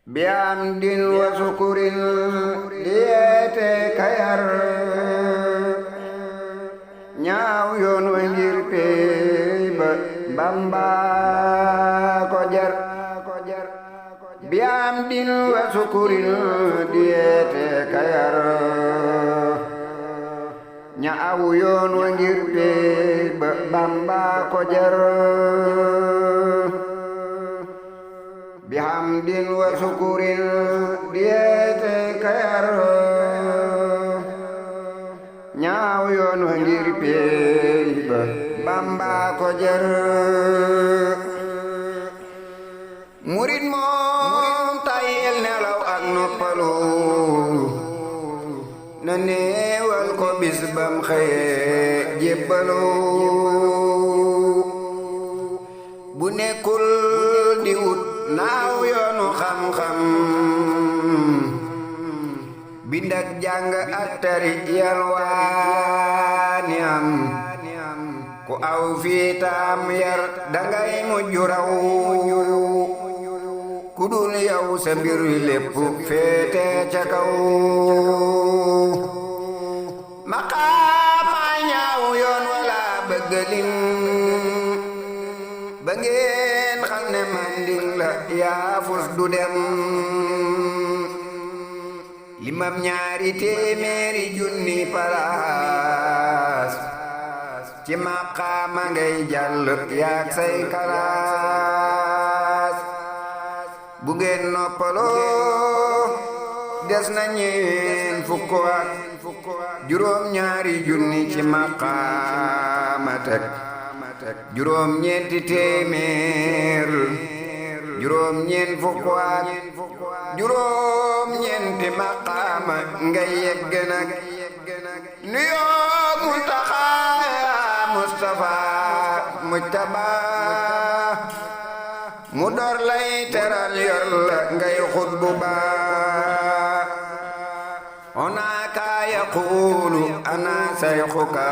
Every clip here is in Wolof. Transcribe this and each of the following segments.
bihamdin wa sukurin liyeete kayar ñaaw yoon wa ngir pey ba Bamba ko jar bihamdin wa sukurin liyeete kayar ñaaw yoon wa ngir pey ba Bamba ko jar bihamdin wa sukurin diyeete kayar ñaaw yoon wa ngir pey ba Bamba ko jar murid moom tayel nelaw ak noppalu na neewal ko bis bam xëye jébbalu bu nekkul di wut naaw yoonu xam-xam bind ak jàng ak tari yalwaani am ku aw fii taam yar dangay mujj raw ku dul yow sa mbir lépp féete ca kaw maqaama ñaaw yoon wala bëggalin ba ngeen xam ne manding la yaafus du dem limam ñaari téeméeri junni palaas ci maqaama ngay jàll yaak say kalaas bu ngeen noppaloo des na ñeen fukk ak juróom ñaari junni ci maqaama teg juróom ñeenti téeméer juróom ñeent fukk ak juróom ñeenti maqaama ngay yegg nag nuyoo Muntaxa Mustafa Mujtaba mu door lay teral yor la ngay xutbu ba honaaka yaqulu ana sayxuka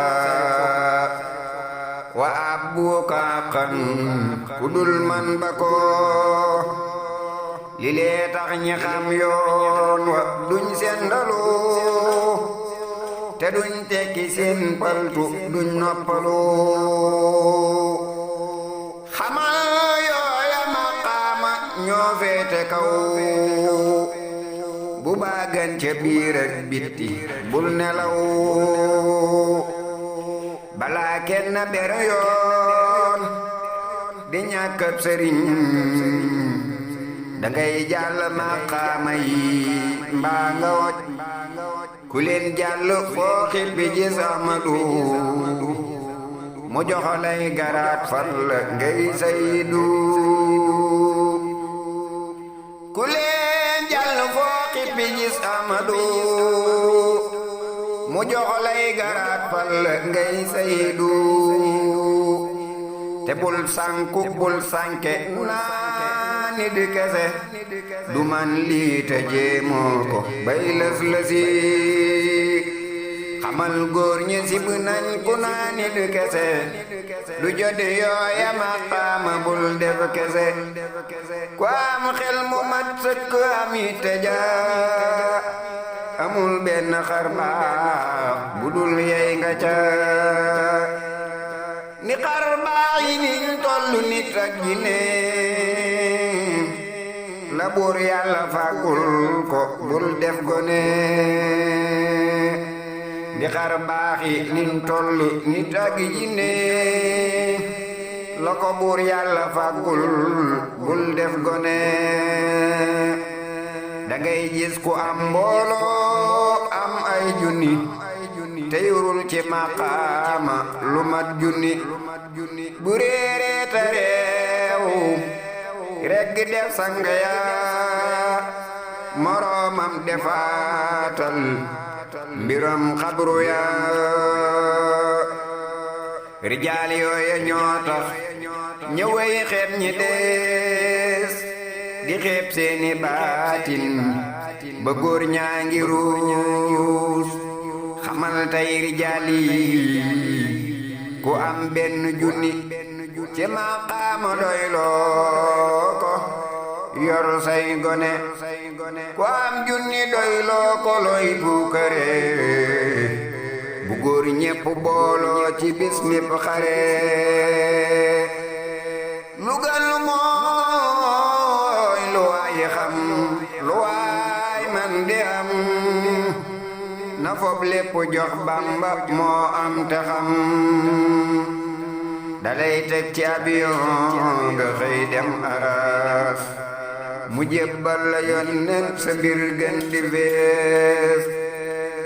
wa abuka kan kudul man ba ko li lee tax ñi xam yoon wa duñ sendalu te duñ tekki seen paltu duñ noppalu xamal yooya maqaama ñoo feete kaw bu baagan ca biir ak bitti bul nelaw balaa kenn ber yoon di ñàkkab sëriñ dangay jàll maqaama yi mbaa nga woj ku leen jàll foo xippi gis Ahmadu mu joxolay garaat fal ngay saydu ku leen jàll foo xippi gis Ahmadu mu joxolay garaat fal ngay saydu te bul sànku bul sànke naa ni di kese du man lii te jéemoo ko bay lës lësi xamal góor ñi sib nañ ku naa ni di kese du jodi yooya maqaama bul def kese ku am xel mu mat sëkk am yitte ja amul benn xar baax bu dul yey nga ca ni xar baax yi niñ tollu nit ak jinne la buur yàlla fàggul ko bul def gone di xar baax yi niñ tollu nit ak jinne la ko buur yàlla fàggul bul def gone dangay gis ku am mbooloo am ay junni te yorul ci maqaama lu mat junni bu réeree ta réew rekk def sang ya moroomam defaatal mbiram xabru ya rijaal yooya ñoo tax ñëwey xeeb ñi dees di xeeb seeni baatin ba góor ñaa ngi ruus xamal tey rijaal yi ku am benn junni ci maqaama doyloo ko yor say gone ku am junni doy loo ko looy puukare bu góor ñépp booloo ci bis népp xare lu gën lu mooy lu waay xam lu waay man di am na fob lépp jox Bamba moo am te xam dalay teg ci avion nga xëy dem aras mu jébbal la yónneen sa mbir gën di fees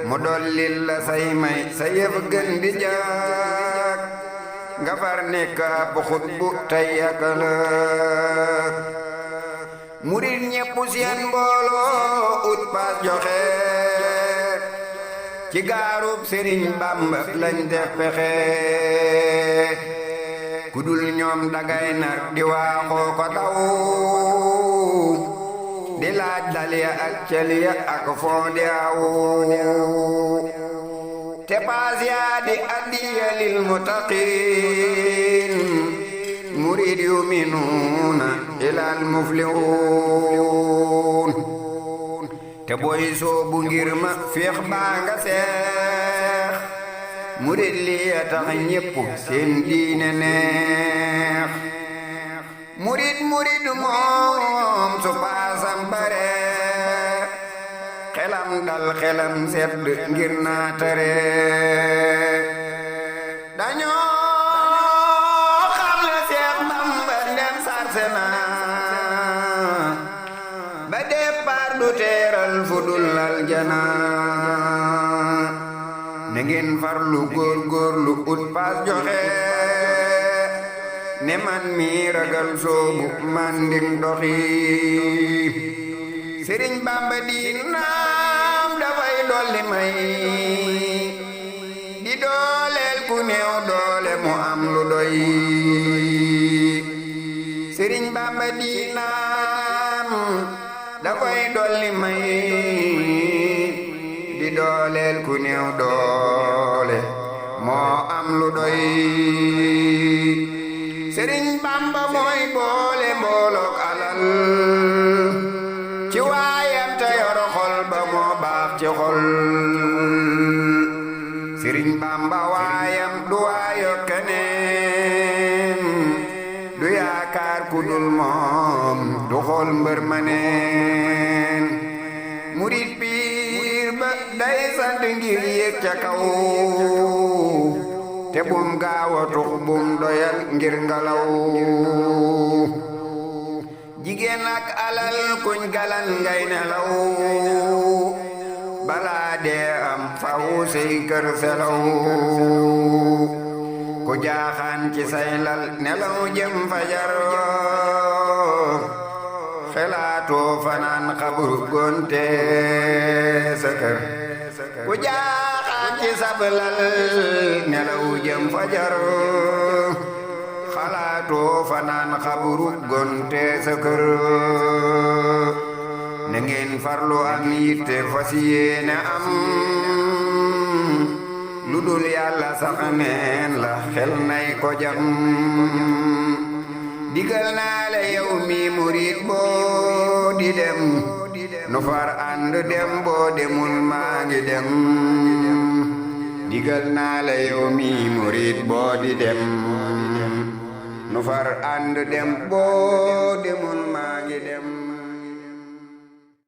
mu dollil la say may sa yëf gën di jaag nga far nekk ab xutbu tey yakalak murit ñépp seen mbooloo ut paas joxe ci gaarub Sëriñ Bamba lañ def pexe ku dul ñoom dagay nar di waaxoo ko daw di laaj dal ya ak cel ya ak foo di aw te paas yaa di addiya lil muttaqin murid yuminuuna ilal muflihun te booy soobu ngir ma féex baa nga seex murid li ya tax ñépp seen diine neex murid moom su paasam bare xelam dal xelam sedd ngir naa tere dañoo xam le Seex Bamba ndem sarse na ba départ du teeral fu dul aljana na ngeen farlu góorgóorlu ut paas joxe ne man mi ragal soobu man ndim doxi Sëriñ Bamba diinaam dafay dolli may di dooleel ku néew doole mu am lu doy Sëriñ Bamba diinaam dafay dolli may di dooleel ku néew doole moo am lu doy Sëriñ Bamba mooy boole mboolook alal ci waayam te yor xol ba moo baax ci xol Sëriñ Bamba waayam du waayo keneen du yaakaar ku dul moom du xool mbër ma neen murit piir ba day sant ngir yéeg ca kaw te bum gaaw a tux bum doyal ngir ngalaw jigéen ak alal kuñ galan ngay nelaw balaa dee am faw say kër selaw ku jaaxaan ci say lal nelaw jëm fajar xelaatoo fanaan xabru gonte sa kër ku jaaxaan ci sab lal nelaw jëm fajar xalaatoo fanaan xabru gonte sa kër na ngeen farlu am yitte fas yéene am lu dul yàlla sax neen la xel nay ko jam digal naa la yow mi murit boo di dem nu far ànd dem boo demul maa ngi dem digal naa la yow mi murit boo di dem nu far ànd dem boo demul maa ngi dem